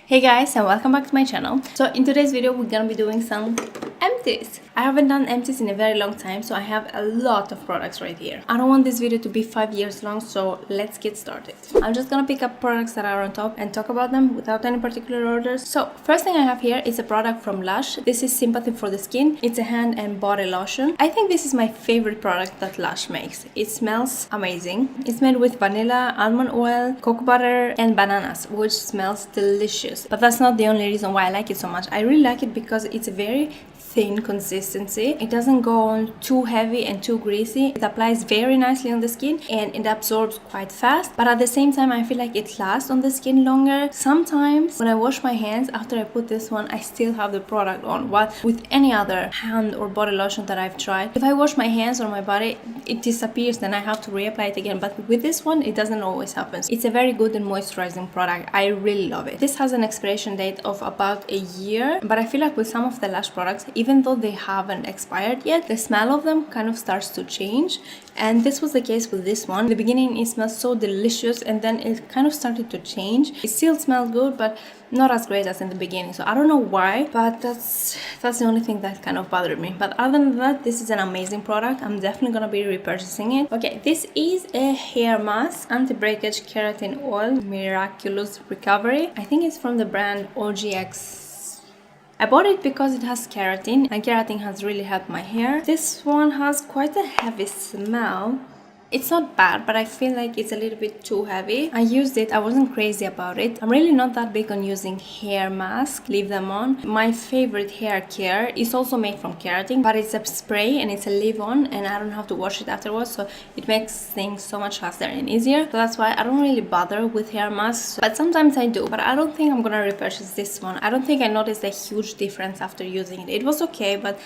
Hey guys, and welcome back to my channel. So in today's video we're gonna be doing some empties. I haven't done empties in a very long time, so I have a lot of products right here. I don't want this video to be 5 years long, so let's get started. I'm just gonna pick up products that are on top and talk about them without any particular orders. So first thing I have here is a product from Lush. This is Sympathy for the skin. It's a hand and body lotion. I think this is my favorite product that Lush makes. It smells amazing. It's made with vanilla, almond oil, cocoa butter and bananas, which smells delicious. But that's not the only reason why I like it so much. I really like it because it's a very thin consistency. It doesn't go on too heavy and too greasy. It applies very nicely on the skin and it absorbs quite fast, but at the same time I feel like it lasts on the skin longer. Sometimes when I wash my hands after I put this one, I still have the product on, while with any other hand or body lotion that I've tried, if I wash my hands or my body, it disappears, then I have to reapply it again. But with this one, it doesn't always happen. It's a very good and moisturizing product. I really love it. This has an expiration date of about a year, but I feel like with some of the Lash products, even though they haven't expired yet, the smell of them kind of starts to change, and this was the case with this one. In the beginning it smells so delicious, and then it kind of started to change. It still smells good, but not as great as in the beginning, so I don't know why, but that's the only thing that kind of bothered me. But other than that, this is an amazing product. I'm definitely gonna be repurchasing it. Okay, this is a hair mask, Anti-Breakage Keratin OIl Miraculous Recovery. I think it's from the brand OGX. I bought it because it has keratin, and keratin has really helped my hair. This one has quite a heavy smell. It's not bad, but I feel like it's a little bit too heavy. I used it, I wasn't crazy about it. I'm really not that big on using hair masks, leave them on. My favorite hair care is also made from keratin, but it's a spray and it's a leave-on, and I don't have to wash it afterwards, so it makes things so much faster and easier. So that's why I don't really bother with hair masks, but sometimes I do. But I don't think I'm gonna repurchase this one. I don't think I noticed a huge difference after using it. It was okay, but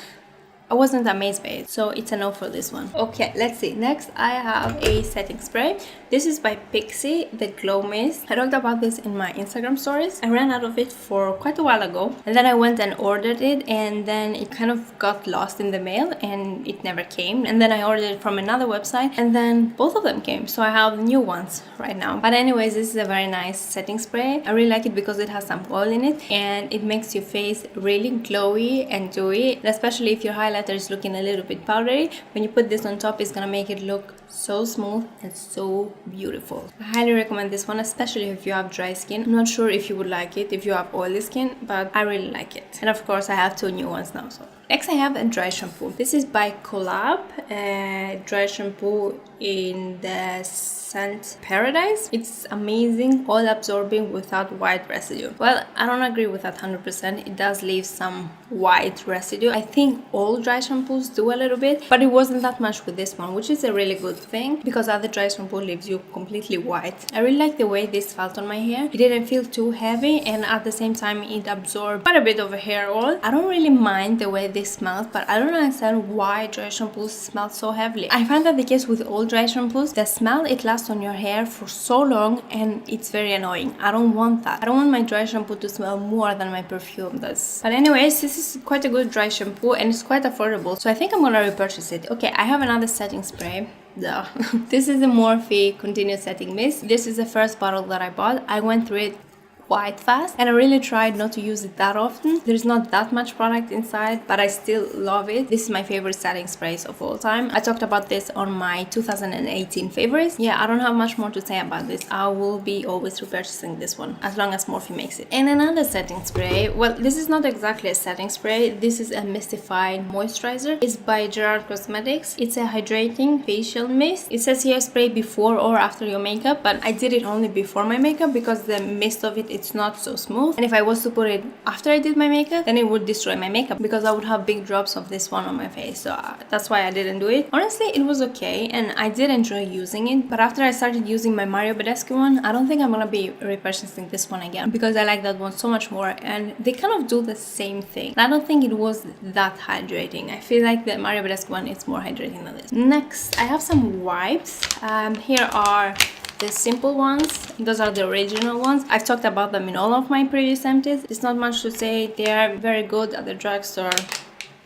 I wasn't amazed by it, so it's a no for this one. Okay, let's see. Next, I have a setting spray. This is by Pixi, the Glow Mist. I talked about this in my Instagram stories. I ran out of it for quite a while ago, and then I went and ordered it, and then it kind of got lost in the mail, and it never came. And then I ordered it from another website, and then both of them came, so I have new ones right now. But anyways, this is a very nice setting spray. I really like it because it has some oil in it, and it makes your face really glowy and dewy, and especially if your highlighter is looking a little bit powdery. When you put this on top, it's gonna make it look so smooth and so beautiful. I highly recommend this one, especially if you have dry skin. I'm not sure if you would like it if you have oily skin, but I really like it. And of course I have two new ones now. So next I have a dry shampoo. This is by COLAB, a dry shampoo in the scent Paradise. It's amazing, all absorbing without white residue. Well, I don't agree with that 100%. It does leave some white residue. I think all dry shampoos do a little bit, but it wasn't that much with this one, which is a really good thing because other dry shampoo leaves you completely white. I really like the way this felt on my hair. It didn't feel too heavy, and at the same time it absorbed quite a bit of a hair oil. I don't really mind the way this smells, but I don't understand why dry shampoos smell so heavily. I find that the case with all dry shampoos, the smell, it lasts on your hair for so long, and it's very annoying. I don't want that. I don't want my dry shampoo to smell more than my perfume does. But anyways, this is quite a good dry shampoo, and it's quite affordable, so I think I'm gonna repurchase it. Okay, I have another setting spray. Duh. This is the Morphe Continuous Setting Mist. This is the first bottle that I bought. I went through it quite fast, and I really tried not to use it that often. There's not that much product inside, but I still love it. This is my favorite setting sprays of all time. I talked about this on my 2018 favorites. Yeah, I don't have much more to say about this. I will be always repurchasing this one as long as Morphe makes it. And another setting spray, well, this is not exactly a setting spray. This is a Mist-ified moisturizer. It's by Gerard Cosmetics. It's a hydrating facial mist. It says here spray before or after your makeup, but I did it only before my makeup because the mist of it, it's not so smooth, and if I was to put it after I did my makeup, then it would destroy my makeup because I would have big drops of this one on my face. So that's why I didn't do it. Honestly, it was okay, and I did enjoy using it, but after I started using my Mario Badescu one, I don't think I'm gonna be repurchasing this one again because I like that one so much more, and they kind of do the same thing. I don't think it was that hydrating. I feel like the Mario Badescu one is more hydrating than this. Next, I have some wipes. Here are the simple ones. Those are the original ones. I've talked about them in all of my previous empties. There's not much to say. They are very good at the drugstore.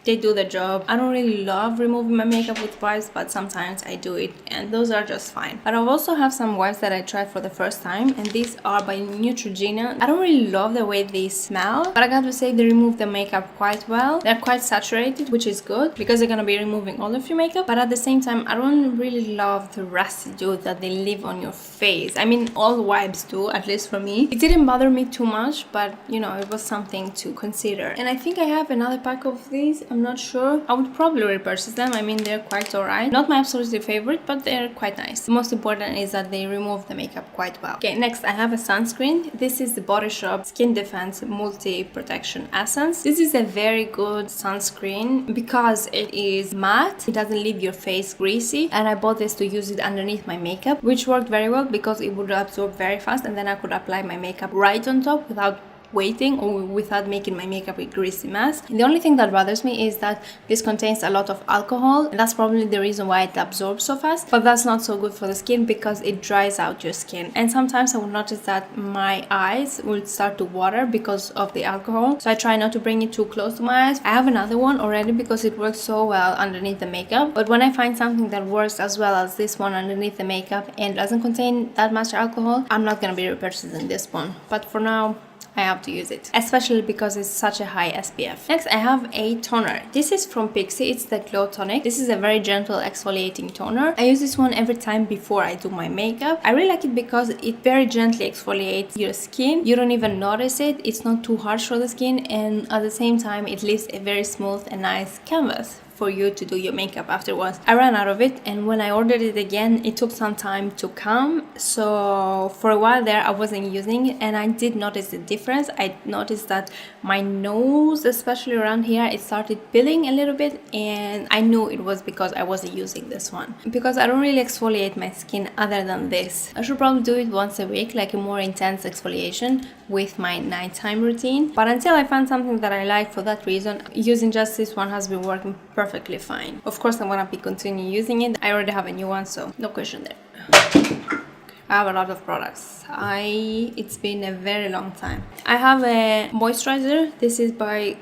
They do the job. I don't really love removing my makeup with wipes, but sometimes I do it, and those are just fine. But I also have some wipes that I tried for the first time, and these are by Neutrogena. I don't really love the way they smell, but I got to say they remove the makeup quite well. They're quite saturated, which is good because they're gonna be removing all of your makeup, but at the same time I don't really love the residue that they leave on your face. I mean, all wipes do, at least for me. It didn't bother me too much, but you know, it was something to consider. And I think I have another pack of these. I'm not sure. I would probably repurchase them. I mean, they're quite alright. Not my absolutely favorite, but they're quite nice. The most important is that they remove the makeup quite well. Okay, next I have a sunscreen. This is the Body Shop Skin Defense Multi Protection Essence. This is a very good sunscreen because it is matte. It doesn't leave your face greasy, and I bought this to use it underneath my makeup, which worked very well because it would absorb very fast, and then I could apply my makeup right on top without waiting or without making my makeup a greasy mess. And the only thing that bothers me is that this contains a lot of alcohol, and that's probably the reason why it absorbs so fast, but that's not so good for the skin because it dries out your skin. And sometimes I will notice that my eyes will start to water because of the alcohol, so I try not to bring it too close to my eyes. I have another one already because it works so well underneath the makeup, but when I find something that works as well as this one underneath the makeup and doesn't contain that much alcohol, I'm not gonna be repurchasing this one. But for now, I have to use it, especially because it's such a high SPF. Next, I have a toner. This is from Pixi. It's the Glow Tonic. This is a very gentle exfoliating toner. I use this one every time before I do my makeup. I really like it because it very gently exfoliates your skin. You don't even notice it. It's not too harsh for the skin, and at the same time, it leaves a very smooth and nice canvas for you to do your makeup afterwards. I ran out of it, and when I ordered it again, it took some time to come, so for a while there I wasn't using it, and I did notice the difference. I noticed that my nose, especially around here, it started peeling a little bit, and I knew it was because I wasn't using this one, because I don't really exfoliate my skin other than this. I should probably do it once a week, like a more intense exfoliation with my nighttime routine, but until I find something that I like, for that reason using just this one has been working perfectly fine. Of course, I'm gonna be continue using it. I already have a new one, so no question there. I have a lot of products. It's been a very long time. I have a moisturizer. This is by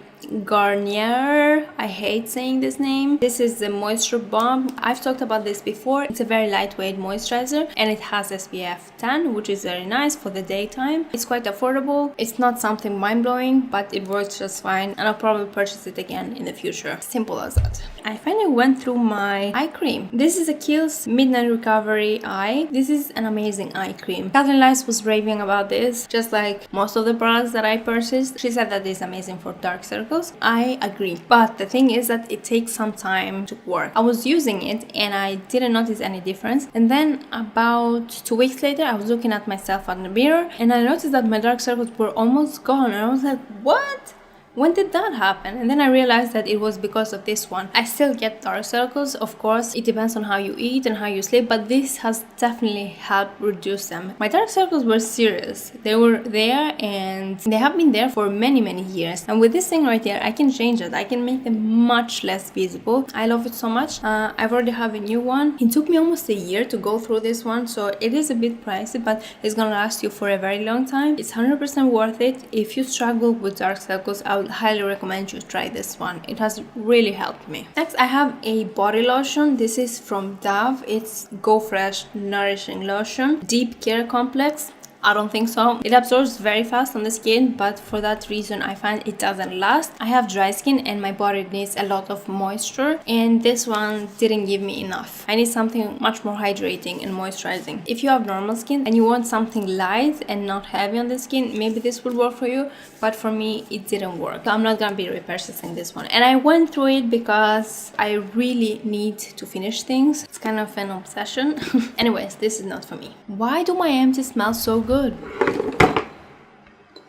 Garnier. I hate saying this name. This is the Moisture Bomb. I've talked about this before. It's a very lightweight moisturizer, and it has SPF 10, which is very nice for the daytime. It's quite affordable. It's not something mind-blowing, but it works just fine, and I'll probably purchase it again in the future. Simple as that. I finally went through my eye cream. This is a Kiehl's Midnight Recovery Eye. This is an amazing eye cream. Kathleen Lice was raving about this, just like most of the products that I purchased. She said that it's amazing for dark circles. I agree, but the thing is that it takes some time to work. I was using it and I didn't notice any difference, and then about 2 weeks later I was looking at myself in the mirror and I noticed that my dark circles were almost gone, and I was like, what? When did that happen? And then I realized that it was because of this one. I still get dark circles, of course. It depends on how you eat and how you sleep, but this has definitely helped reduce them. My dark circles were serious. They were there and they have been there for many years. And with this thing right here, I can change it. I can make them much less visible. I love it so much. I've already have a new one. It took me almost a year to go through this one, so it is a bit pricey, but it's gonna last you for a very long time. It's 100% worth it. If you struggle with dark circles, I would highly recommend you try this one. It has really helped me. Next, I have a body lotion. This is from Dove. It's Go Fresh Nourishing Lotion Deep Care Complex. I don't think so. It absorbs very fast on the skin, but for that reason I find it doesn't last. I have dry skin and my body needs a lot of moisture, and this one didn't give me enough. I need something much more hydrating and moisturizing. If you have normal skin and you want something light and not heavy on the skin, maybe this will work for you, but for me it didn't work. So I'm not gonna be repurchasing this one. And I went through it because I really need to finish things. It's kind of an obsession. Anyways, this is not for me. Why do my empties smell so good?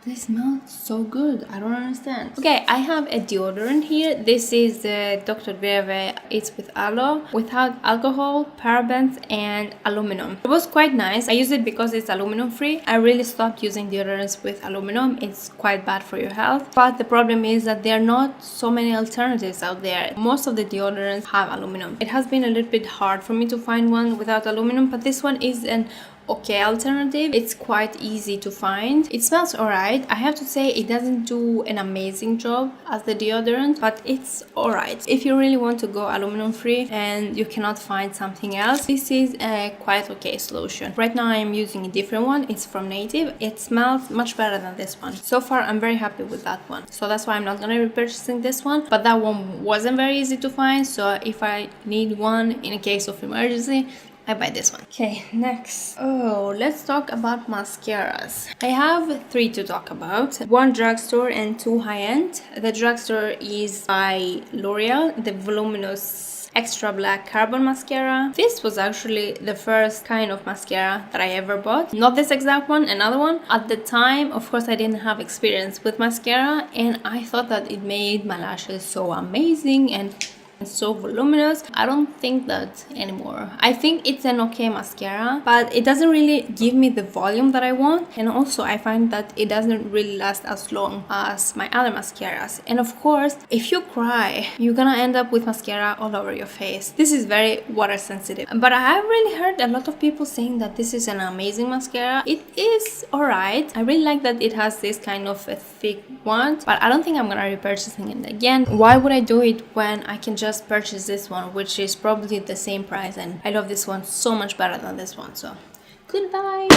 They smell so good. I don't understand. Okay, I have a deodorant here. This is the Dr. Greve. It's with aloe, without alcohol, parabens, and aluminum. It was quite nice. I use it because it's aluminum free. I really stopped using deodorants with aluminum. It's quite bad for your health. But the problem is that there are not so many alternatives out there. Most of the deodorants have aluminum. It has been a little bit hard for me to find one without aluminum, but this one is an okay alternative. It's quite easy to find. It smells alright. I have to say it doesn't do an amazing job as the deodorant, but it's alright. If you really want to go aluminum free and you cannot find something else, this is a quite okay solution. Right now I'm using a different one. It's from Native. It smells much better than this one. So far I'm very happy with that one. So that's why I'm not gonna be purchasing this one. But that one wasn't very easy to find. So if I need one in a case of emergency, I buy this one. Okay, next. Oh, let's talk about mascaras. I have 3 to talk about. 1 drugstore and 2 high-end. The drugstore is by L'Oreal, the Voluminous Extra Black Carbon Mascara. This was actually the first kind of mascara that I ever bought. Not this exact one, another one. At the time, of course, I didn't have experience with mascara, and I thought that it made my lashes so amazing and so voluminous. I don't think that anymore. I think it's an okay mascara, but it doesn't really give me the volume that I want, and also I find that it doesn't really last as long as my other mascaras. And of course, if you cry, you're gonna end up with mascara all over your face. This is very water sensitive, but I have really heard a lot of people saying that this is an amazing mascara. It is alright. I really like that it has this kind of a thick wand, but I don't think I'm gonna be purchasing it again. Why would I do it when I can just purchase this one, which is probably the same price, and I love this one so much better than this one. So goodbye.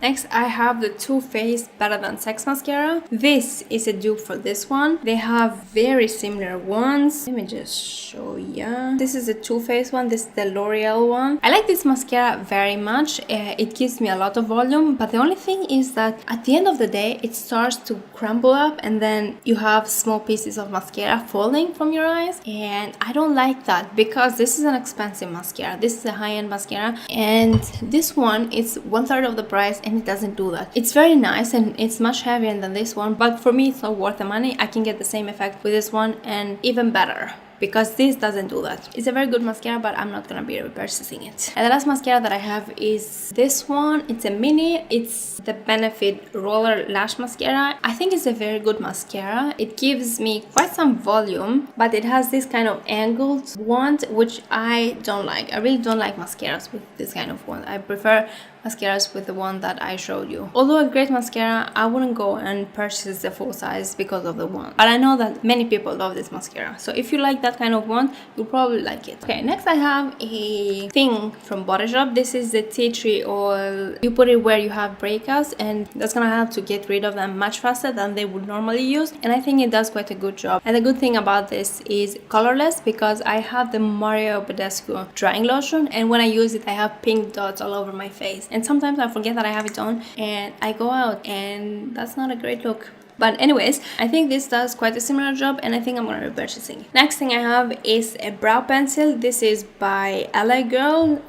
Next, I have the Too Faced Better Than Sex mascara. This is a dupe for this one. They have very similar ones. Let me just show you. This is a Too Faced one. This is the L'Oreal one. I like this mascara very much. It gives me a lot of volume, but the only thing is that at the end of the day, it starts to crumble up, and then you have small pieces of mascara falling from your eyes, and I don't like that because this is an expensive mascara. This is a high-end mascara, and this one is 1/3 of the price, and it doesn't do that. It's very nice and it's much heavier than this one, but for me it's not worth the money. I can get the same effect with this one and even better, because this doesn't do that. It's a very good mascara, but I'm not gonna be repurchasing it. And the last mascara that I have is this one. It's a mini. It's the Benefit Roller Lash Mascara. I think it's a very good mascara. It gives me quite some volume, but it has this kind of angled wand, which I don't like. I really don't like mascaras with this kind of wand. I prefer mascaras with the one that I showed you. Although a great mascara, I wouldn't go and purchase the full size because of the wand. But I know that many people love this mascara. So if you like that kind of wand, you'll probably like it. Okay, next I have a thing from Body Shop. This is the tea tree oil. You put it where you have breakouts, and that's gonna help to get rid of them much faster than they would normally use. And I think it does quite a good job. And the good thing about this is colorless, because I have the Mario Badescu drying lotion, and when I use it, I have pink dots all over my face. And sometimes I forget that I have it on, and I go out, and that's not a great look. But anyways, I think this does quite a similar job, and I think I'm going to be purchasing it. Next thing I have is a brow pencil. This is by Aloe.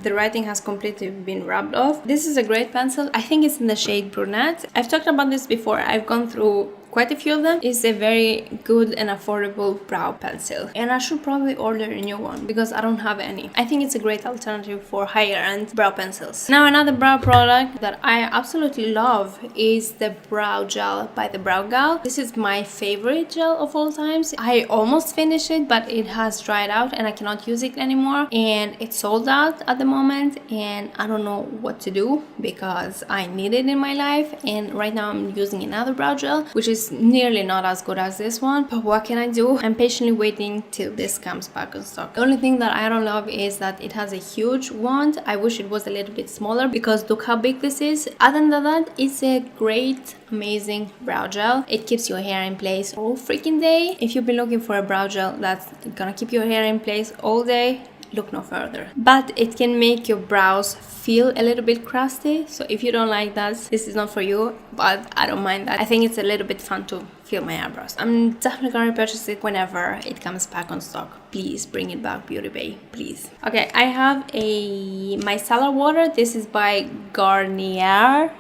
The writing has completely been rubbed off. This is a great pencil. I think it's in the shade Brunette. I've talked about this before. I've gone through quite a few of them. It's a very good and affordable brow pencil, and I should probably order a new one because I don't have any. I think it's a great alternative for higher end brow pencils. Now another brow product that I absolutely love is the brow gel by the Brow Gal. This is my favorite gel of all times. I almost finished it, but it has dried out and I cannot use it anymore, and it's sold out at the moment, and I don't know what to do because I need it in my life. And right now I'm using another brow gel, which is nearly not as good as this one, but what can I do? I'm patiently waiting till this comes back on stock. The only thing that I don't love is that it has a huge wand. I wish it was a little bit smaller, because look how big this is. Other than that, it's a great, amazing brow gel. It keeps your hair in place all freaking day. If you've been looking for a brow gel that's gonna keep your hair in place all day, look no further. But it can make your brows feel a little bit crusty, so if you don't like that, this is not for you, but I don't mind that. I think it's a little bit fun to feel my eyebrows. I'm definitely gonna purchase it whenever it comes back on stock. Please bring it back, Beauty Bay, please. Okay, I have a micellar water. This is by Garnier.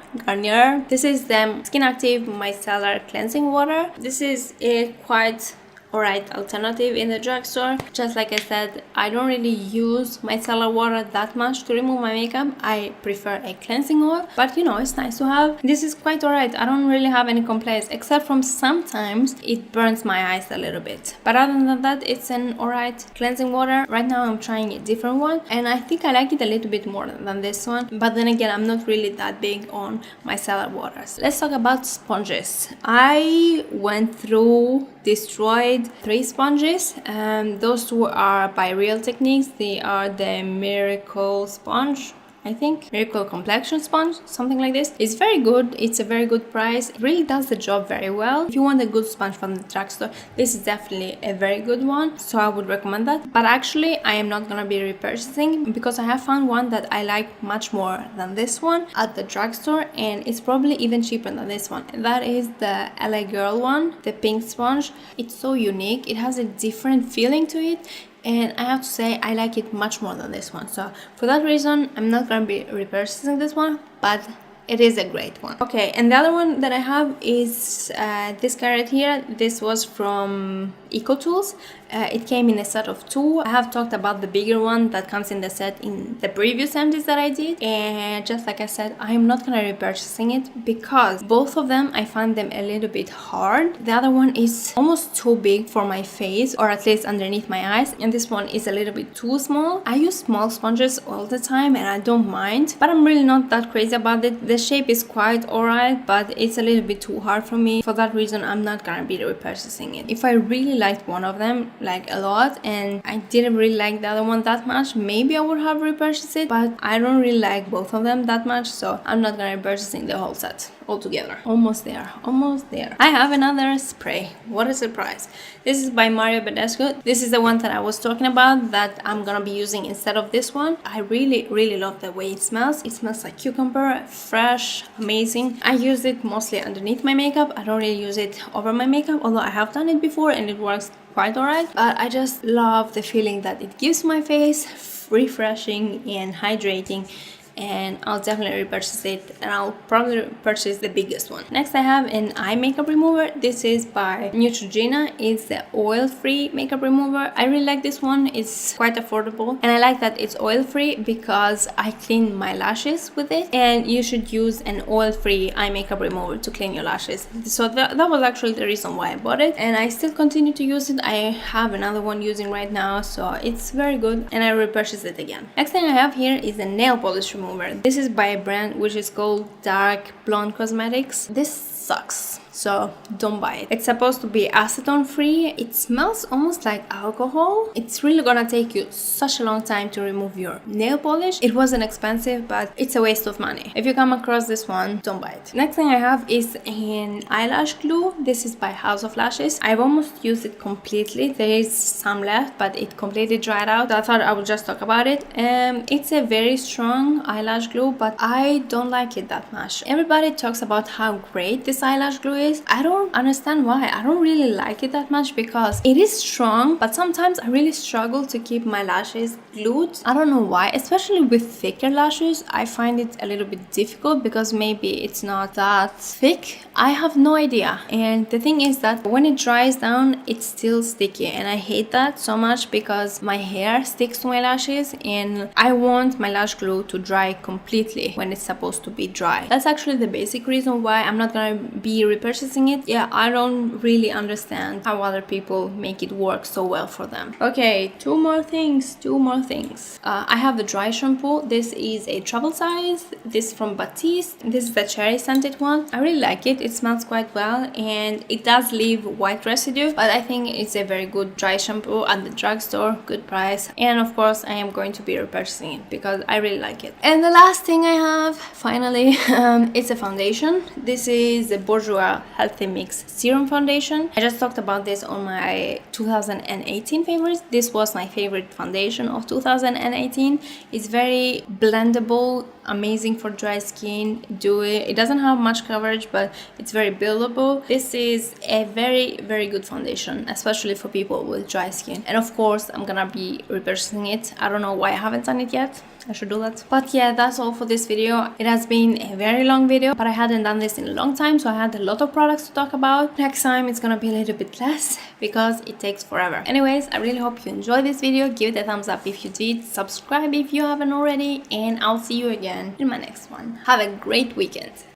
This is the Skin Active Micellar Cleansing Water. This is a quite alright alternative in the drugstore. Just like I said, I don't really use micellar water that much to remove my makeup. I prefer a cleansing oil, but you know, it's nice to have. This is quite alright. I don't really have any complaints, except from sometimes it burns my eyes a little bit, but other than that, it's an alright cleansing water. Right now I'm trying a different one, and I think I like it a little bit more than this one, but then again, I'm not really that big on micellar waters. Let's talk about sponges. I went through, destroyed 3 sponges. Those 2 are by Real Techniques. They are the Miracle Sponge, I think, Miracle Complexion Sponge, something like this. It's very good. It's a very good price. It really does the job very well. If you want a good sponge from the drugstore, this is definitely a very good one, so I would recommend that. But actually, I am not gonna be repurchasing, because I have found one that I like much more than this one at the drugstore, and it's probably even cheaper than this one. That is the LA Girl one, the pink sponge. It's so unique. It has a different feeling to it, and I have to say I like it much more than this one. So for that reason, I'm not gonna be repurchasing this one, but it is a great one. Okay, and the other one that I have is this guy right here. This was from EcoTools. It came in a set of 2. I have talked about the bigger one that comes in the set in the previous empties that I did, and just like I said, I am not gonna be repurchasing it because both of them, I find them a little bit hard. The other one is almost too big for my face, or at least underneath my eyes, and this one is a little bit too small. I use small sponges all the time and I don't mind, but I'm really not that crazy about it. The shape is quite alright, but it's a little bit too hard for me. For that reason, I'm not gonna be repurchasing it. If I really liked one of them like a lot and I didn't really like the other one that much, maybe I would have repurchased it, but I don't really like both of them that much, so I'm not gonna be purchasing the whole set altogether. Almost there, almost there. I have another spray. What a surprise. This is by Mario Badescu. This is the one that I was talking about that I'm gonna be using instead of this one. I really love the way it smells. It smells like cucumber, fresh, amazing. I use it mostly underneath my makeup. I don't really use it over my makeup, although I have done it before and it works quite alright. But I just love the feeling that it gives my face, refreshing and hydrating, and I'll definitely repurchase it, and I'll probably purchase the biggest one. Next, I have an eye makeup remover. This is by Neutrogena. It's the oil-free makeup remover. I really like this one. It's quite affordable, and I like that it's oil-free because I clean my lashes with it, and you should use an oil-free eye makeup remover to clean your lashes. So that was actually the reason why I bought it, and I still continue to use it. I have another one using right now, so it's very good, and I repurchased it again. Next thing I have here is a nail polish remover. This is by a brand which is called Dark Blonde Cosmetics. This sucks, so don't buy it. It's supposed to be acetone free. It smells almost like alcohol. It's really gonna take you such a long time to remove your nail polish. It wasn't expensive, but it's a waste of money. If you come across this one, don't buy it. Next thing I have is an eyelash glue. This is by House of Lashes. I've almost used it completely. There is some left, but it completely dried out, so I thought I would just talk about it. It's a very strong eyelash glue, but I don't like it that much. Everybody talks about how great this eyelash glue is. I don't understand why. I don't really like it that much because it is strong, but sometimes I really struggle to keep my lashes glued. I don't know why, especially with thicker lashes. I find it a little bit difficult because maybe it's not that thick. I have no idea. And the thing is that when it dries down, it's still sticky, and I hate that so much because my hair sticks to my lashes and I want my lash glue to dry completely when it's supposed to be dry. That's actually the basic reason why I'm not gonna be repurchasing it. Yeah, I don't really understand how other people make it work so well for them. Okay, two more things. I have the dry shampoo. This is a travel size. This is from Batiste. This is the cherry scented one. I really like it. It smells quite well and it does leave white residue, but I think it's a very good dry shampoo at the drugstore. Good price, and of course I am going to be repurchasing it because I really like it. And the last thing I have, finally, it's a foundation. This is the Bourjois Healthy Mix Serum Foundation. I just talked about this on my 2018 favorites. This was my favorite foundation of 2018. It's very blendable, amazing for dry skin. Do it. It doesn't have much coverage, but it's very buildable. This is a very good foundation, especially for people with dry skin. And of course, I'm gonna be repurchasing it. I don't know why I haven't done it yet. I should do that. But yeah, that's all for this video. It has been a very long video, but I hadn't done this in a long time, so I had a lot of products to talk about. Next time it's gonna be a little bit less because it takes forever. Anyways, I really hope you enjoyed this video. Give it a thumbs up if you did, subscribe if you haven't already, and I'll see you again in my next one. Have a great weekend.